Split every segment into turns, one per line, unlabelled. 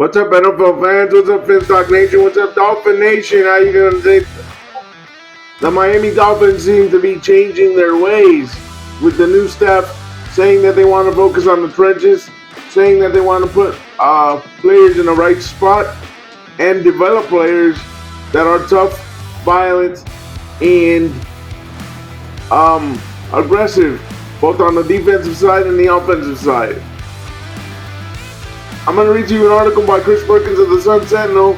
What's up, NFL fans? What's up, PhinsTalk Nation? What's up, Dolphin Nation? How you doing today? The Miami Dolphins seem to be changing their ways with the new staff saying that they want to focus on the trenches, saying that they want to put players in the right spot and develop players that are tough, violent, and aggressive, both on the defensive side and the offensive side. I'm going to read to you an article by Chris Perkins of the Sun Sentinel,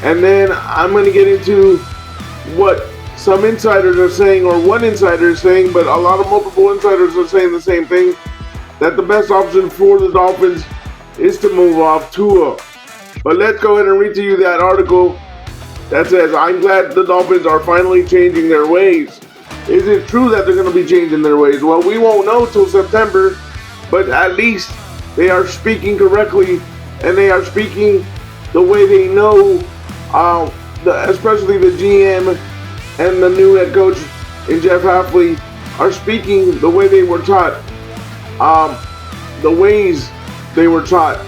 and then I'm going to get into what some insiders are saying, or one insider is saying, but a lot of multiple insiders are saying the same thing, that the best option for the Dolphins is to move off Tua. But let's go ahead and read to you that article that says, I'm glad the Dolphins are finally changing their ways. Is it true that they're going to be changing their ways? Well, we won't know till September, but at least they are speaking correctly, and they are speaking the way they know, especially the GM and the new head coach in Jeff Hafley are speaking the way they were taught, the ways they were taught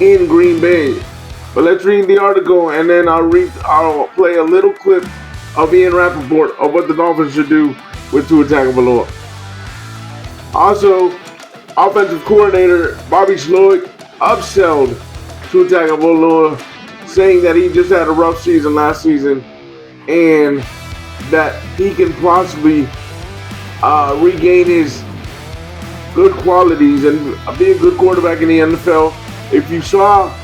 in Green Bay. But let's read the article, and then I'll play a little clip of Ian Rappaport of what the Dolphins should do with Tua Tagovailoa. Also, offensive coordinator Bobby Slowick upselled Tua Tagovailoa, saying that he just had a rough season last season and that he can possibly regain his good qualities and be a good quarterback in the NFL. If you saw,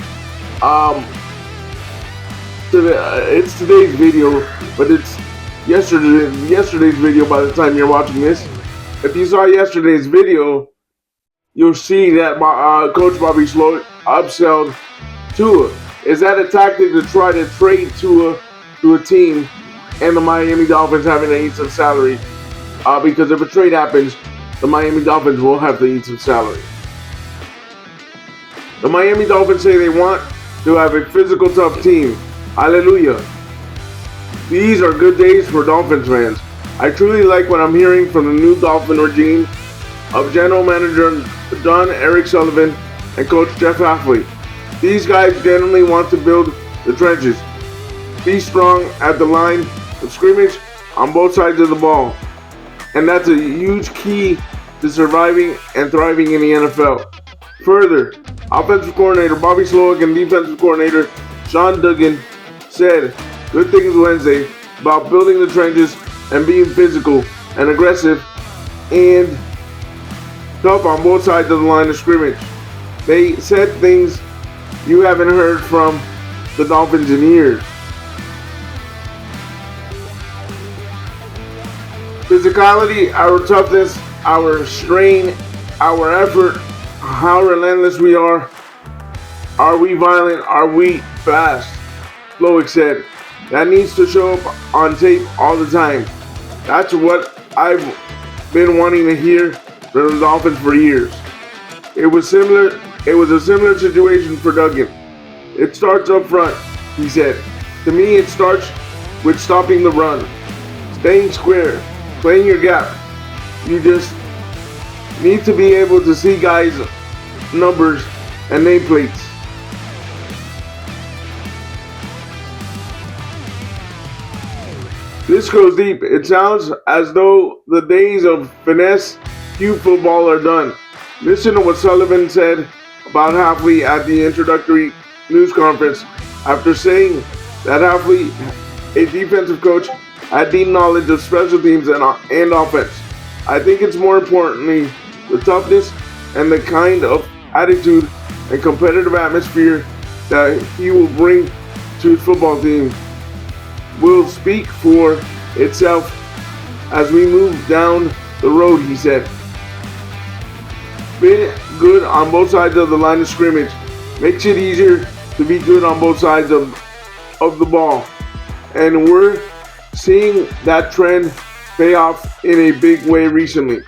it's today's video, but it's yesterday's video by the time you're watching this. If you saw yesterday's video, you'll see that Coach Bobby Slowick upselled Tua. Is that a tactic to try to trade Tua to a team and the Miami Dolphins having to eat some salary? Because if a trade happens, the Miami Dolphins will have to eat some salary. The Miami Dolphins say they want to have a physical, tough team. Hallelujah. These are good days for Dolphins fans. I truly like what I'm hearing from the new Dolphin regime of General Manager John Eric Sullivan and Coach Jeff Hafley. These guys genuinely want to build the trenches, be strong at the line of scrimmage on both sides of the ball, and that's a huge key to surviving and thriving in the NFL. Further, offensive coordinator Bobby Slowick and defensive coordinator Sean Duggan said good things Wednesday about building the trenches and being physical and aggressive and tough on both sides of the line of scrimmage. They said things you haven't heard from the Dolphins in years. Physicality, our toughness, our strain, our effort, how relentless we are. Are we violent? Are we fast? Slowick said. That needs to show up on tape all the time. That's what I've been wanting to hear from the Dolphins for years. It was a similar situation for Duggan. It starts up front, he said. To me, it starts with stopping the run, staying square, playing your gap. You just need to be able to see guys' numbers and nameplates. This goes deep. It sounds as though the days of finesse, cute football are done. Listen to what Sullivan said about Hafley at the introductory news conference after saying that Hafley, a defensive coach, had deep knowledge of special teams and offense. I think it's more importantly the toughness and the kind of attitude and competitive atmosphere that he will bring to his football team will speak for itself as we move down the road, he said. Being good on both sides of the line of scrimmage makes it easier to be good on both sides of the ball. And we're seeing that trend pay off in a big way recently.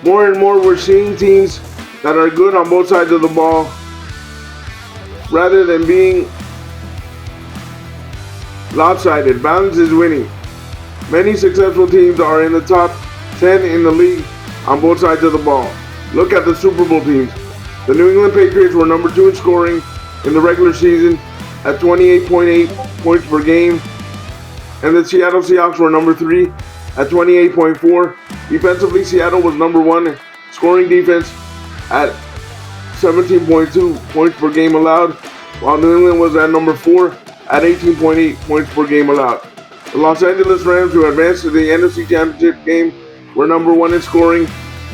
More and more we're seeing teams that are good on both sides of the ball rather than being lopsided. Balance is winning. Many successful teams are in the top 10 in the league on both sides of the ball. Look at the Super Bowl teams. The New England Patriots were number 2 in scoring in the regular season at 28.8 points per game, and the Seattle Seahawks were number 3 at 28.4. Defensively, Seattle was number 1 in scoring defense at 17.2 points per game allowed, while New England was at number 4 at 18.8 points per game allowed. The Los Angeles Rams, who advanced to the NFC Championship game, were number 1 in scoring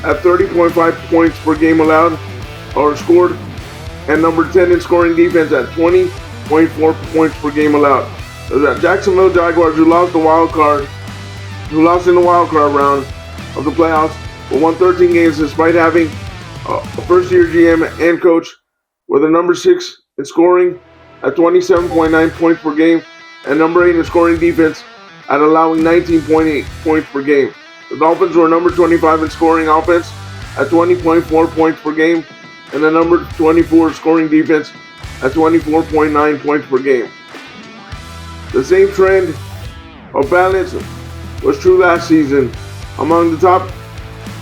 at 30.5 points per game allowed or scored, and number 10 in scoring defense at 20.4 points per game allowed. The Jacksonville Jaguars, who lost in the wild card round of the playoffs, but won 13 games despite having a first-year GM and coach, were the number 6 in scoring at 27.9 points per game, and number 8 in scoring defense at allowing 19.8 points per game. The Dolphins were number 25 in scoring offense at 20.4 points per game, and the number 24 scoring defense at 24.9 points per game. The same trend of balance was true last season among the top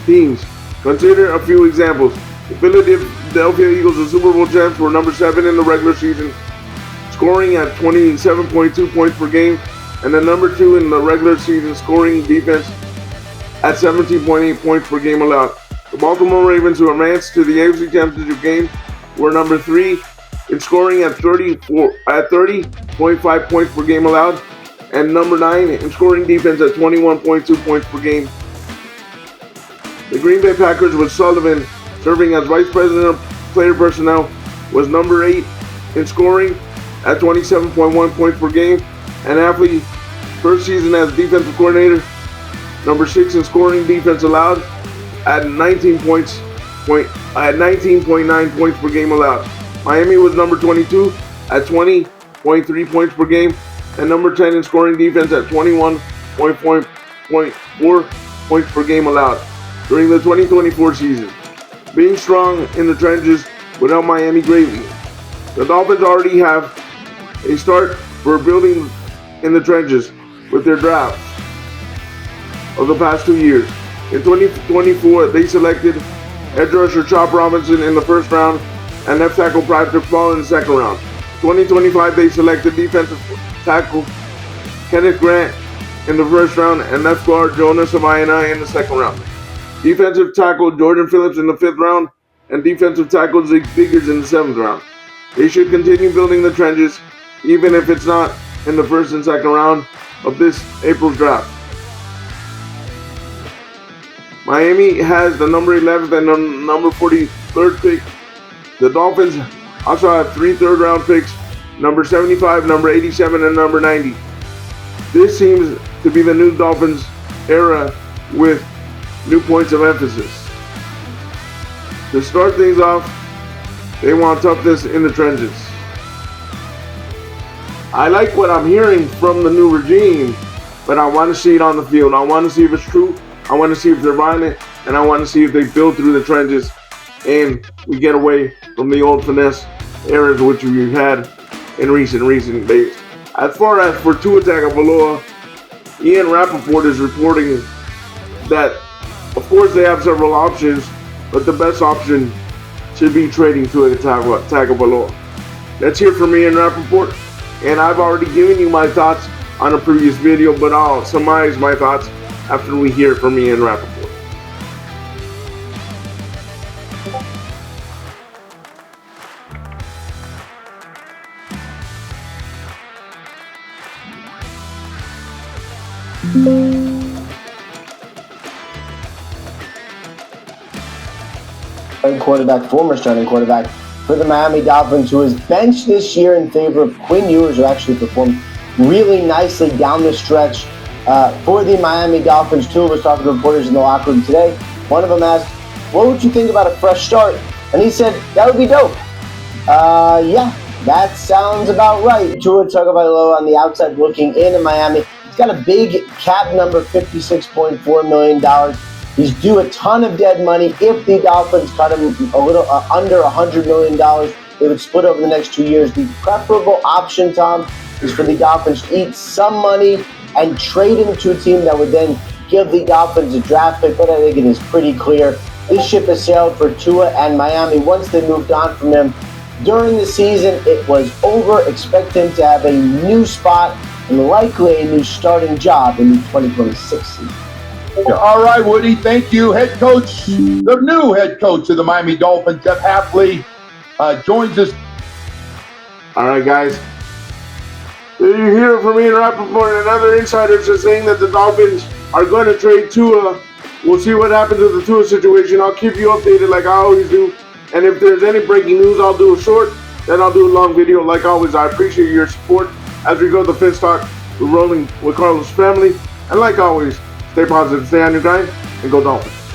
teams. Consider a few examples. The Philadelphia Eagles, the Super Bowl champs, were number 7 in the regular season, scoring at 27.2 points per game, and the number 2 in the regular season scoring defense at 17.8 points per game allowed. The Baltimore Ravens, who advanced to the AFC Championship game, were number 3 in scoring at 30.5 points per game allowed, and number 9 in scoring defense at 21.2 points per game. The Green Bay Packers, with Sullivan serving as Vice President of Player Personnel, was number 8 in scoring at 27.1 points per game, and Affley, first season as defensive coordinator, number 6 in scoring defense allowed at 19.9 points per game allowed. Miami was number 22 at 20.3 points per game, and number 10 in scoring defense at 21.4 points per game allowed during the 2024 season. Being strong in the trenches would help Miami greatly. The Dolphins already have a start for building in the trenches with their drafts of the past 2 years. In 2024, they selected edge rusher Chop Robinson in the first round and left tackle Patrick Paul in the second round. 2025, they selected defensive tackle Kenneth Grant in the first round and left guard Jonas Savaiana in the second round. Defensive tackle Jordan Phillips in the 5th round, and defensive tackle Zig Biggers in the 7th round. They should continue building the trenches, even if it's not in the 1st and 2nd round of this April's draft. Miami has the number 11th and the number 43rd pick. The Dolphins also have 3 third-round picks, number 75, number 87, and number 90. This seems to be the new Dolphins era with new points of emphasis. To start things off, they want toughness in the trenches. I like what I'm hearing from the new regime, but I want to see it on the field. I want to see if it's true. I want to see if they're violent, and I want to see if they build through the trenches and we get away from the old finesse eras which we've had in recent days. As far as for Tua Tagovailoa, Ian Rappaport is reporting that, of course, they have several options, but the best option should be trading Tua Tagovailoa. Let's hear from Ian Rappaport, and I've already given you my thoughts on a previous video, but I'll summarize my thoughts after we hear from Ian Rappaport.
Former starting quarterback for the Miami Dolphins, who was benched this year in favor of Quinn Ewers, who actually performed really nicely down the stretch for the Miami Dolphins. Two of us talking to reporters in the locker room today. One of them asked, what would you think about a fresh start? And he said, that would be dope. Yeah, that sounds about right. Tua Tagovailoa on the outside looking in Miami. He's got a big cap number, $56.4 million. He's due a ton of dead money. If the Dolphins cut him a little under $100 million, they would split over the next 2 years. The preferable option, Tom, is for the Dolphins to eat some money and trade him to a team that would then give the Dolphins a draft pick. But I think it is pretty clear this ship has sailed for Tua and Miami once they moved on from him. During the season, it was over. Expect him to have a new spot and likely a new starting job in the 2026 season.
All right, Woody, thank you. Head coach, the new head coach of the Miami Dolphins, Jeff Hafley, joins us.
All right, guys. You hear it from me and Rappaport and other insiders are saying that the Dolphins are going to trade Tua. We'll see what happens with the Tua situation. I'll keep you updated like I always do. And if there's any breaking news, I'll do a short, then I'll do a long video. Like always, I appreciate your support as we go to PhinsTalk. We're rolling with Carlos' family. And like always, stay positive, stay on your grind, and go Dolphins.